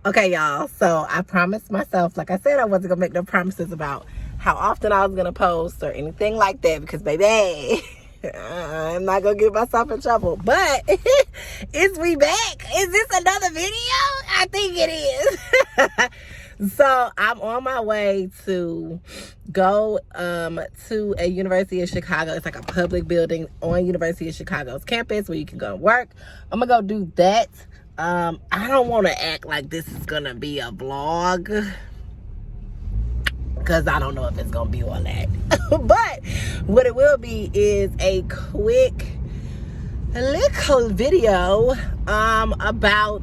Okay, y'all. So I promised myself, like I said, I wasn't gonna make no promises about how often I was gonna post or anything like that because, baby, I'm not gonna get myself in trouble. But is we back? Is this another video? I think it is. So I'm on my way to go to a University of Chicago. It's like a public building on University of Chicago's campus where you can go to work. I'm gonna go do that. I don't want to act like this is gonna be a vlog because I don't know if it's gonna be all that. But what it will be is a quick little video about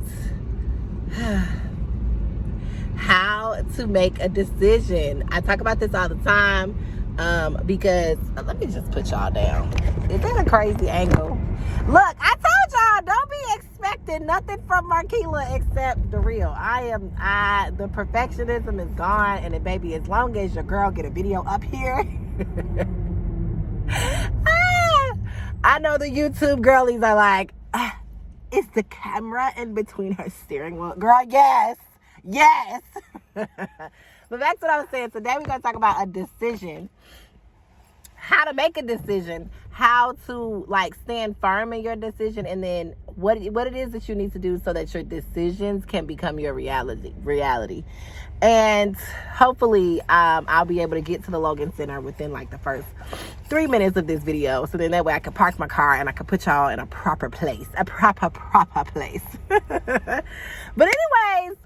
how to make a decision. I talk about this all the time because let me just put y'all down. Is that a crazy angle? Look, I told y'all, don't be expecting nothing from Marquila except the real. The perfectionism is gone, and then, baby, as long as your girl get a video up here, I know the YouTube girlies are like, is the camera in between her steering wheel? Girl, yes. But back to what I was saying. Today we're going to talk about a decision. How to make a decision, how to like stand firm in your decision, and then what it is that you need to do so that your decisions can become your reality. And hopefully I'll be able to get to the Logan Center within like the first 3 minutes of this video, so then that way I can park my car and I can put y'all in a proper place, a proper place. But anyways,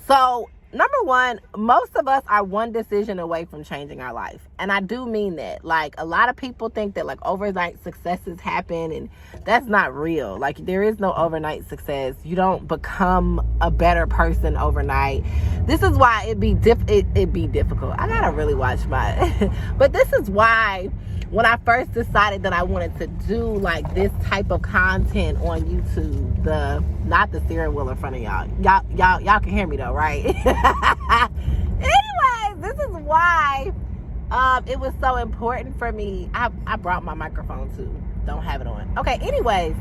so number one, most of us are one decision away from changing our life. And I do mean that. Like, a lot of people think that like overnight successes happen, and that's not real. Like, there is no overnight success. You don't become a better person overnight. This is why it'd be difficult. I gotta really watch my but this is why when I first decided that I wanted to do like this type of content on YouTube, not the steering wheel in front of y'all can hear me though, right? Anyways, this is why it was so important for me. I brought my microphone too. Don't have it on. Okay, anyways,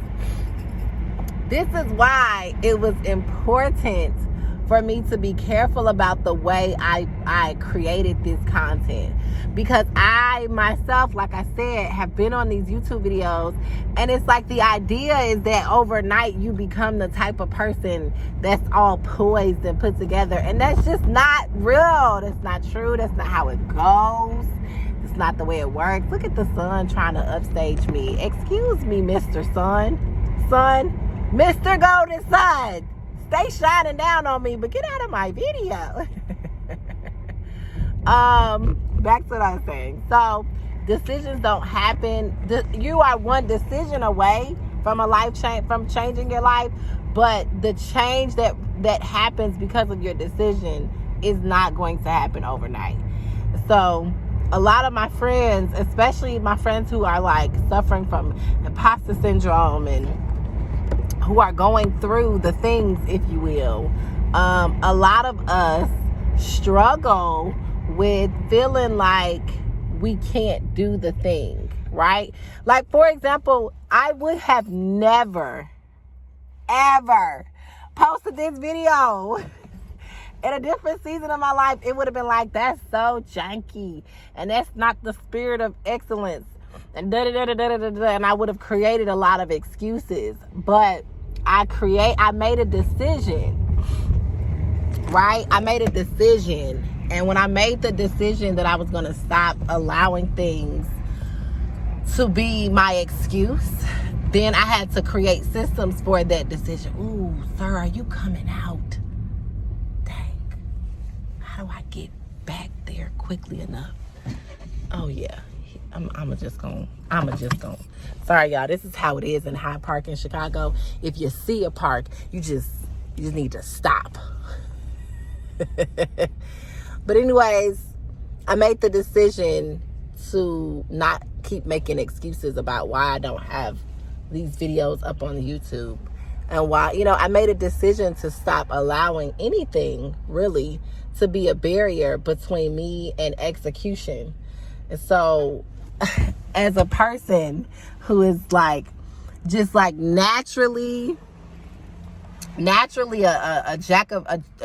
this is why it was important for me to be careful about the way I created this content, because I myself, like I said, have been on these YouTube videos, and it's like the idea is that overnight you become the type of person that's all poised and put together, and that's just not real. That's not true. That's not how it goes. It's not the way it works. Look at the sun trying to upstage me. Excuse me, Mr. Sun, Mr. Golden Sun. Stay shining down on me, but get out of my video. Back to what I was saying. So decisions don't happen. You are one decision away from a life change, from changing your life, but the change that happens because of your decision is not going to happen overnight. So a lot of my friends, especially my friends who are like suffering from imposter syndrome and who are going through the things, if you will, a lot of us struggle with feeling like we can't do the thing, right? Like, for example, I would have never, ever posted this video in a different season of my life. It would have been like, that's so janky, and that's not the spirit of excellence, and and I would have created a lot of excuses. But I made a decision, right? I made a decision. And when I made the decision that I was going to stop allowing things to be my excuse, then I had to create systems for that decision. Ooh, sir, are you coming out? Dang. How do I get back there quickly enough? Oh, yeah. I'm just gonna. Sorry, y'all. This is how it is in Hyde Park in Chicago. If you see a park, you just need to stop. But anyways, I made the decision to not keep making excuses about why I don't have these videos up on YouTube, and why, I made a decision to stop allowing anything really to be a barrier between me and execution. And so as a person who is like just like naturally naturally a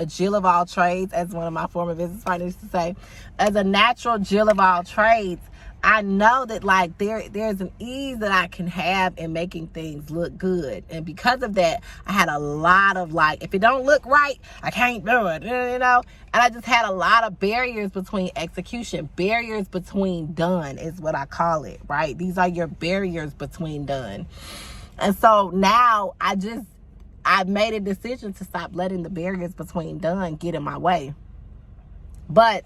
Jill of all trades, as one of my former business partners used to say. As a natural Jill of all trades, I know that like there's an ease that I can have in making things look good. And because of that, I had a lot of like, if it don't look right, I can't do it, you know? And I just had a lot of barriers between execution. Barriers between done is what I call it, right? These are your barriers between done. And so now I've made a decision to stop letting the barriers between done get in my way. But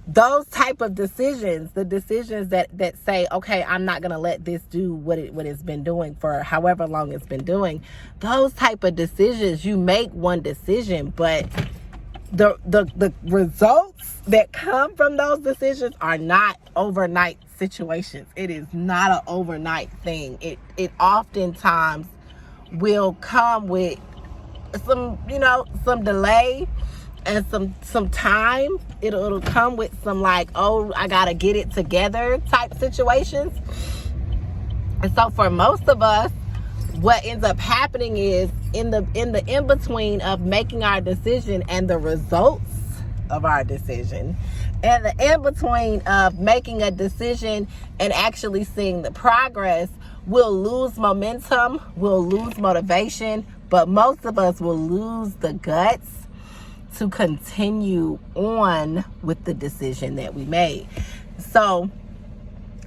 those type of decisions, the decisions that say, okay, I'm not going to let this do what it's been doing for however long it's been doing, those type of decisions, you make one decision, but the results that come from those decisions are not overnight situations. It is not an overnight thing. It oftentimes will come with some, some delay and some time. It'll come with some like, oh, I gotta get it together type situations. And so for most of us, what ends up happening is in the in between of making our decision and the results of our decision, and the in between of making a decision and actually seeing the progress, we'll lose momentum, we'll lose motivation, but most of us will lose the guts to continue on with the decision that we made. So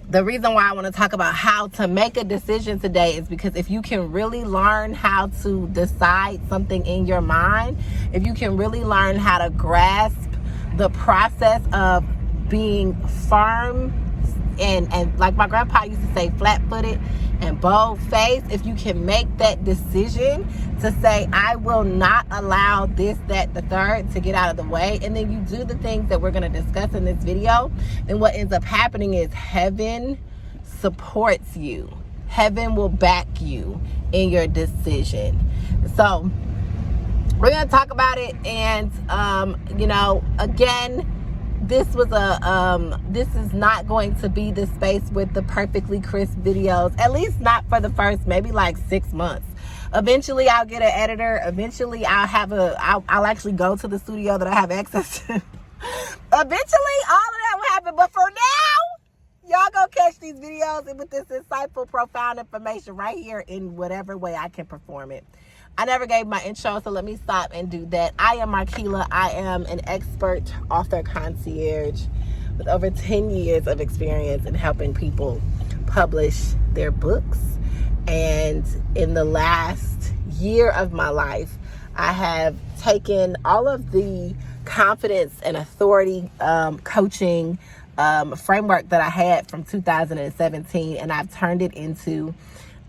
the reason why I want to talk about how to make a decision today is because if you can really learn how to decide something in your mind, if you can really learn how to grasp the process of being firm and like my grandpa used to say, flat-footed and bold-faced, if you can make that decision to say, I will not allow this, that, the third to get out of the way, and then you do the things that we're going to discuss in this video, then what ends up happening is heaven supports you. Heaven will back you in your decision. So we're going to talk about it, and again, this is not going to be the space with the perfectly crisp videos, at least not for the first maybe like 6 months. Eventually I'll get an editor. Eventually I'll actually go to the studio that I have access to. Eventually all of that will happen, but for now, y'all go catch these videos and with this insightful, profound information right here in whatever way I can perform it. I never gave my intro, so let me stop and do that. I am Marquila. I am an expert author concierge with over 10 years of experience in helping people publish their books. And in the last year of my life, I have taken all of the confidence and authority coaching framework that I had from 2017, and I've turned it into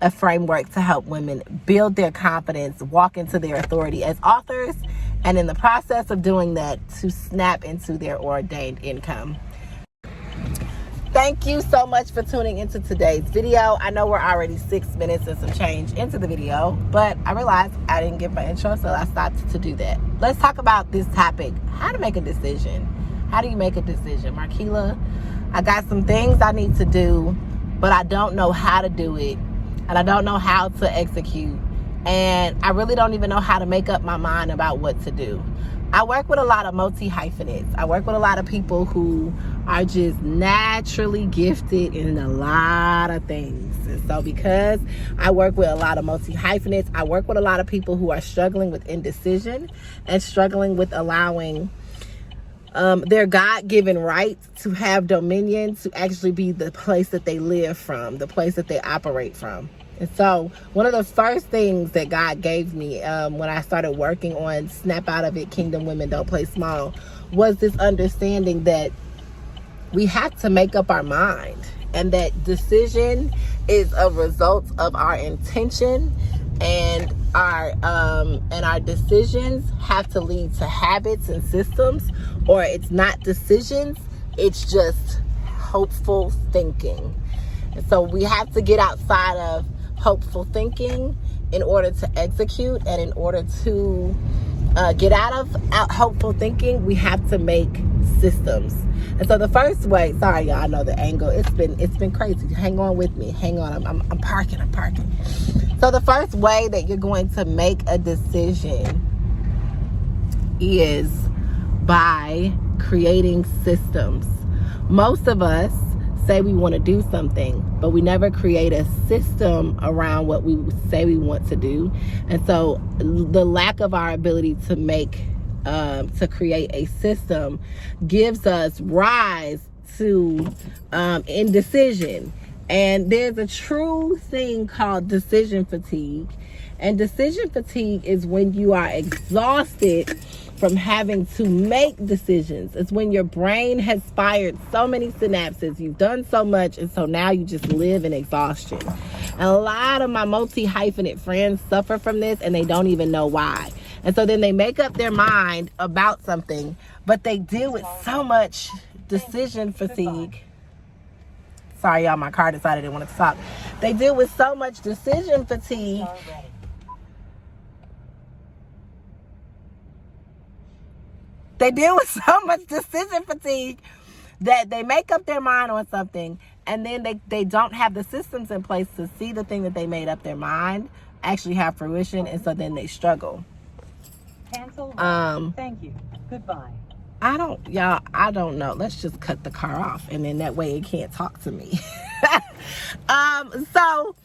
a framework to help women build their confidence, walk into their authority as authors, and in the process of doing that, to snap into their ordained income. Thank you so much for tuning into today's video. I know we're already 6 minutes and some change into the video, but I realized I didn't give my intro, so I stopped to do that. Let's talk about this topic, how to make a decision. How do you make a decision? Marquila, I got some things I need to do, but I don't know how to do it. And I don't know how to execute. And I really don't even know how to make up my mind about what to do. I work with a lot of multi-hyphenates. I work with a lot of people who are just naturally gifted in a lot of things. And so because I work with a lot of multi-hyphenates, I work with a lot of people who are struggling with indecision and struggling with allowing their God-given right to have dominion, to actually be the place that they live from, the place that they operate from. And so one of the first things that God gave me when I started working on Snap Out of It, Kingdom Women Don't Play Small, was this understanding that we have to make up our mind, and that decision is a result of our intention, and our decisions have to lead to habits and systems, or it's not decisions, it's just hopeful thinking. And so we have to get outside of hopeful thinking in order to execute, and in order to get out of hopeful thinking, we have to make systems. And so the first way, sorry y'all, I know the angle, it's been crazy. Hang on with me. Hang on. I'm parking. So the first way that you're going to make a decision is by creating systems. Most of us say we want to do something, but we never create a system around what we say we want to do. And so the lack of our ability to create a system gives us rise to indecision. And there's a true thing called decision fatigue. And decision fatigue is when you are exhausted from having to make decisions. It's when your brain has fired so many synapses, you've done so much, and so now you just live in exhaustion. And a lot of my multi-hyphenate friends suffer from this, and they don't even know why. And so then they make up their mind about something, but they deal with so much decision fatigue. Sorry, y'all, my car decided it wanted to stop. They deal with so much decision fatigue. They deal with so much decision fatigue that they make up their mind on something, and then they don't have the systems in place to see the thing that they made up their mind actually have fruition, and so then they struggle. Cancel. Thank you. Goodbye. I don't know. Let's just cut the car off, and then that way it can't talk to me. So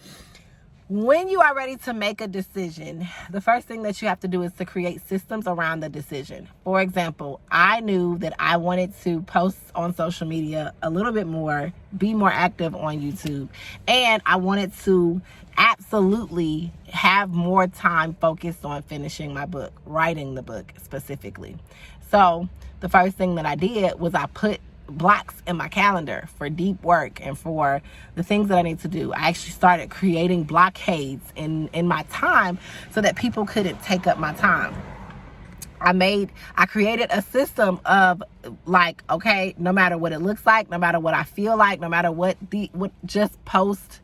when you are ready to make a decision, the first thing that you have to do is to create systems around the decision. For example, I knew that I wanted to post on social media a little bit more, be more active on YouTube, and I wanted to absolutely have more time focused on finishing my book, writing the book specifically. So the first thing that I did was I put blocks in my calendar for deep work and for the things that I need to do. I actually started creating blockades in my time so that people couldn't take up my time. I created a system of like, okay, no matter what it looks like, no matter what I feel like, no matter what just post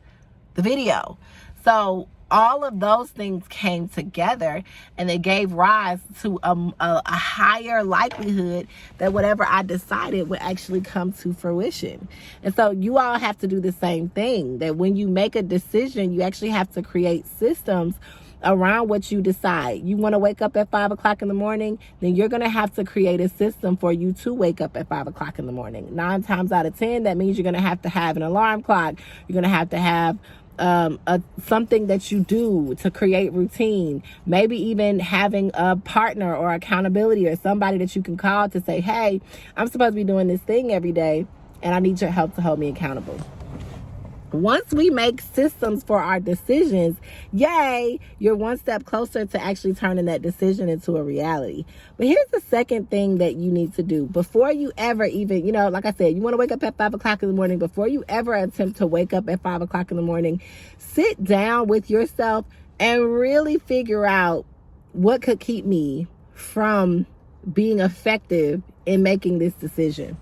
the video. So all of those things came together, and they gave rise to a higher likelihood that whatever I decided would actually come to fruition. And so you all have to do the same thing, that when you make a decision, you actually have to create systems around what you decide. You want to wake up at 5 o'clock in the morning, then you're going to have to create a system for you to wake up at 5 o'clock in the morning. 9 times out of 10, that means you're going to have an alarm clock. You're going to have something that you do to create routine. Maybe even having a partner or accountability or somebody that you can call to say, hey, I'm supposed to be doing this thing every day, and I need your help to hold me accountable. Once we make systems for our decisions, yay, you're one step closer to actually turning that decision into a reality. But here's the second thing that you need to do. Before you ever even, like I said, you want to wake up at 5 o'clock in the morning. Before you ever attempt to wake up at 5 o'clock in the morning, sit down with yourself and really figure out what could keep me from being effective in making this decision.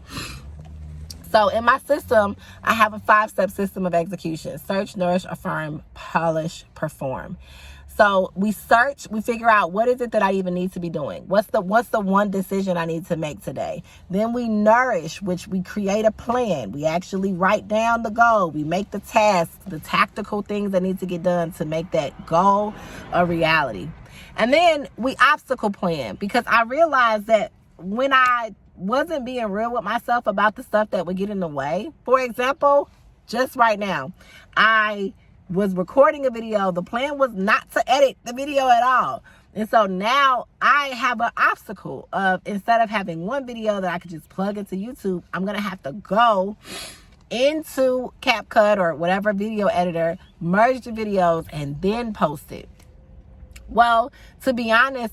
So in my system, I have a 5-step system of execution: search, nourish, affirm, polish, perform. So we search, we figure out what is it that I even need to be doing. What's the one decision I need to make today? Then we nourish, which we create a plan. We actually write down the goal. We make the tasks, the tactical things that need to get done to make that goal a reality. And then we obstacle plan, because I realized that when I wasn't being real with myself about the stuff that would get in the way. For example, just right now, I was recording a video. The plan was not to edit the video at all. And so now I have an obstacle of, instead of having one video that I could just plug into YouTube, I'm going to have to go into CapCut or whatever video editor, merge the videos, and then post it. Well, to be honest,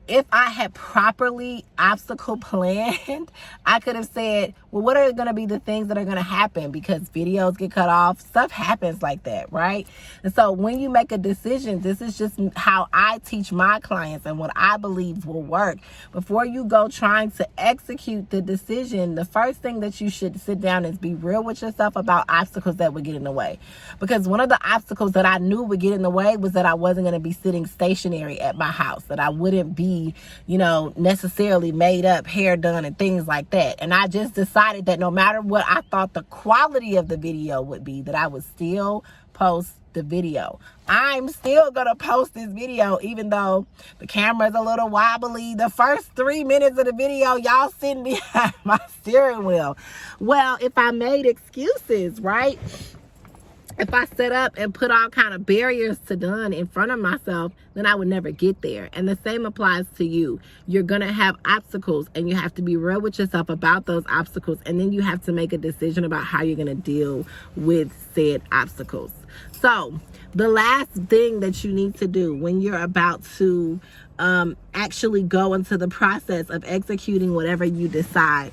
if I had properly obstacle planned, I could have said, well, what are going to be the things that are going to happen? Because videos get cut off. Stuff happens like that, right? And so when you make a decision, this is just how I teach my clients and what I believe will work. Before you go trying to execute the decision, the first thing that you should sit down is be real with yourself about obstacles that would get in the way. Because one of the obstacles that I knew would get in the way was that I wasn't going to be sitting stationary at my house, that I wouldn't be be, you know, necessarily made up, hair done, and things like that. And I just decided that no matter what I thought the quality of the video would be, that I would still post the video. I'm still gonna post this video even though the camera's a little wobbly. The first 3 minutes of the video, y'all sitting behind my steering wheel. Well, if I made excuses, right? If I set up and put all kind of barriers to done in front of myself, then I would never get there. And the same applies to you. You're going to have obstacles, and you have to be real with yourself about those obstacles. And then you have to make a decision about how you're going to deal with said obstacles. So the last thing that you need to do when you're about to actually go into the process of executing whatever you decide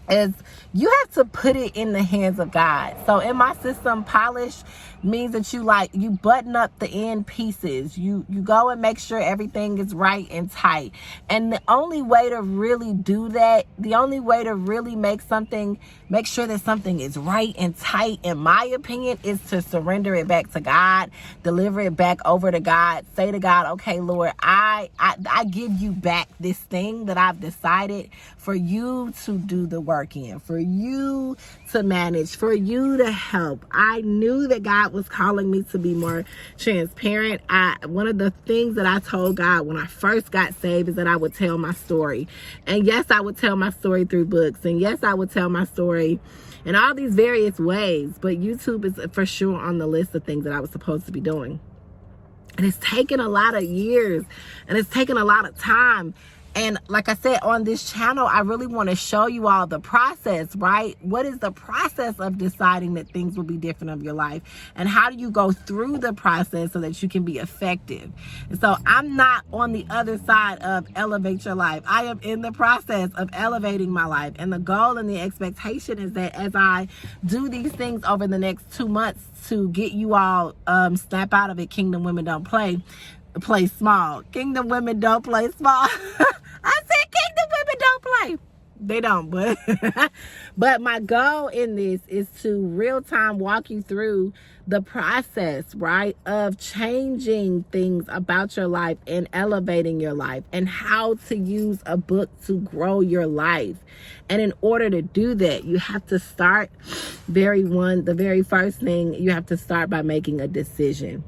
is you have to put it in the hands of God. So in my system, polish means that you button up the end pieces. You go and make sure everything is right and tight. And the only way to really do that, the only way to really make sure that something is right and tight, in my opinion, is to surrender it back to God, deliver it back over to God, say to God, okay, Lord, I give you back this thing that I've decided for you to do the work in, for you to manage, for you to help. I knew that God was calling me to be more transparent. One of the things that I told God when I first got saved is that I would tell my story. And yes, I would tell my story through books. And yes, I would tell my story in all these various ways. But YouTube is for sure on the list of things that I was supposed to be doing. And it's taken a lot of years, and it's taken a lot of time. And like I said, on this channel, I really want to show you all the process, right? What is the process of deciding that things will be different of your life? And how do you go through the process so that you can be effective? And so I'm not on the other side of elevate your life. I am in the process of elevating my life. And the goal and the expectation is that as I do these things over the next 2 months to get you all snap out of it, Kingdom Women Don't Play small. Kingdom Women don't play small. I said Kingdom Women don't play. They don't, but my goal in this is to real time walk you through the process, right, of changing things about your life and elevating your life, and how to use a book to grow your life. And in order to do that, you have to start the very first thing, you have to start by making a decision.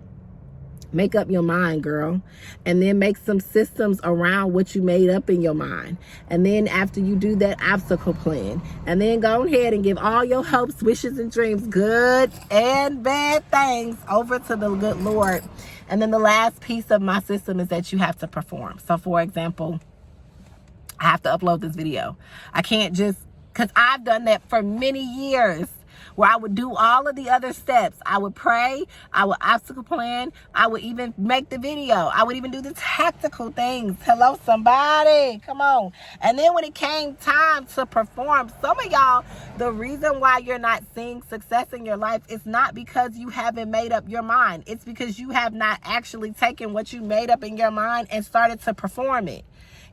Make up your mind, girl. And then make some systems around what you made up in your mind. And then after you do that, obstacle plan. And then go ahead and give all your hopes, wishes, and dreams, good and bad things, over to the good Lord. And then the last piece of my system is that you have to perform. So for example, I have to upload this video. I can't just, because I've done that for many years, where I would do all of the other steps. I would pray, I would obstacle plan, I would even make the video. I would even do the tactical things. Hello, somebody, come on. And then when it came time to perform, some of y'all, the reason why you're not seeing success in your life is not because you haven't made up your mind. It's because you have not actually taken what you made up in your mind and started to perform it.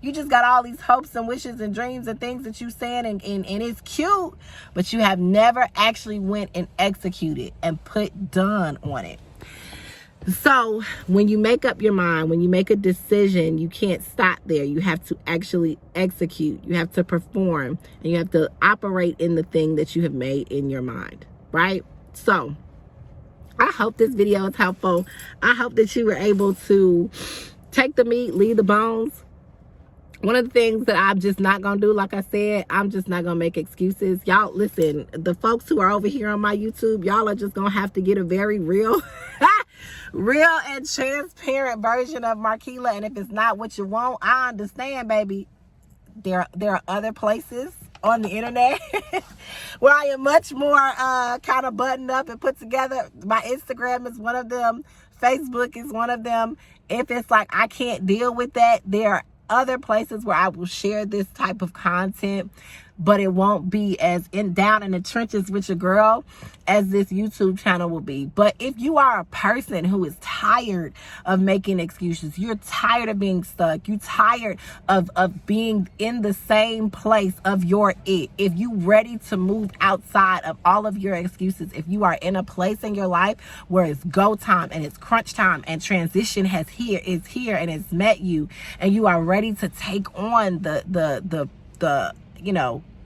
You just got all these hopes and wishes and dreams and things that you saying, and it's cute, but you have never actually went and executed and put done on it. So when you make up your mind, when you make a decision, you can't stop there. You have to actually execute. You have to perform, and you have to operate in the thing that you have made in your mind, right? So I hope this video is helpful. I hope that you were able to take the meat, leave the bones. One of the things that I'm just not going to do, like I said, I'm just not going to make excuses. Y'all, listen, the folks who are over here on my YouTube, y'all are just going to have to get a very real and transparent version of Marquila. And if it's not what you want, I understand, baby. There are other places on the internet where I am much more kind of buttoned up and put together. My Instagram is one of them. Facebook is one of them. If it's like I can't deal with that, there are other places where I will share this type of content. but it won't be as down in the trenches with your girl as this YouTube channel will be. But if you are a person who is tired of making excuses, you're tired of being stuck, you're tired of being in the same place of your it, if you ready to move outside of all of your excuses, if you are in a place in your life where it's go time and it's crunch time and transition is here and it's met you, and you are ready to take on the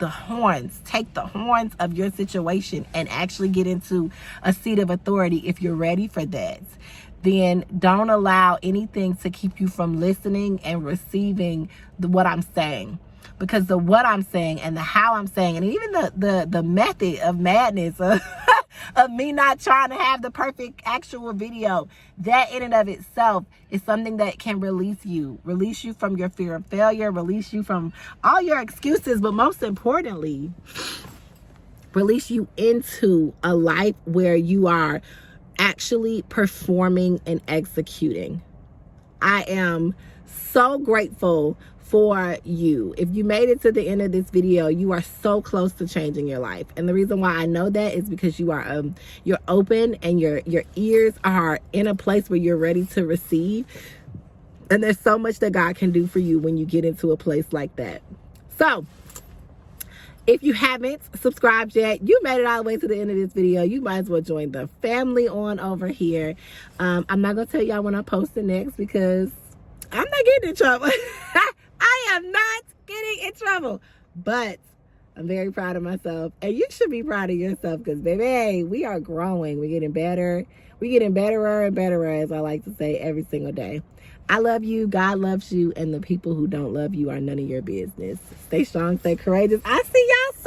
horns, take the horns of your situation and actually get into a seat of authority, if you're ready for that, then don't allow anything to keep you from listening and receiving what I'm saying. Because the what I'm saying and the how I'm saying, and even the method of madness of me not trying to have the perfect actual video, that in and of itself is something that can release you from your fear of failure, release you from all your excuses, but most importantly, release you into a life where you are actually performing and executing. I am so grateful for you. If you made it to the end of this video, you are so close to changing your life. And the reason why I know that is because you are you're open and your ears are in a place where you're ready to receive. And there's so much that God can do for you when you get into a place like that. So if you haven't subscribed yet, you made it all the way to the end of this video, you might as well join the family on over here. I'm not going to tell y'all when I'm posting next because I'm not getting in trouble. I am not getting in trouble. But I'm very proud of myself. And you should be proud of yourself because, baby, we are growing. We're getting better. We're getting betterer and betterer, as I like to say, every single day. I love you. God loves you. And the people who don't love you are none of your business. Stay strong. Stay courageous. I see y'all soon.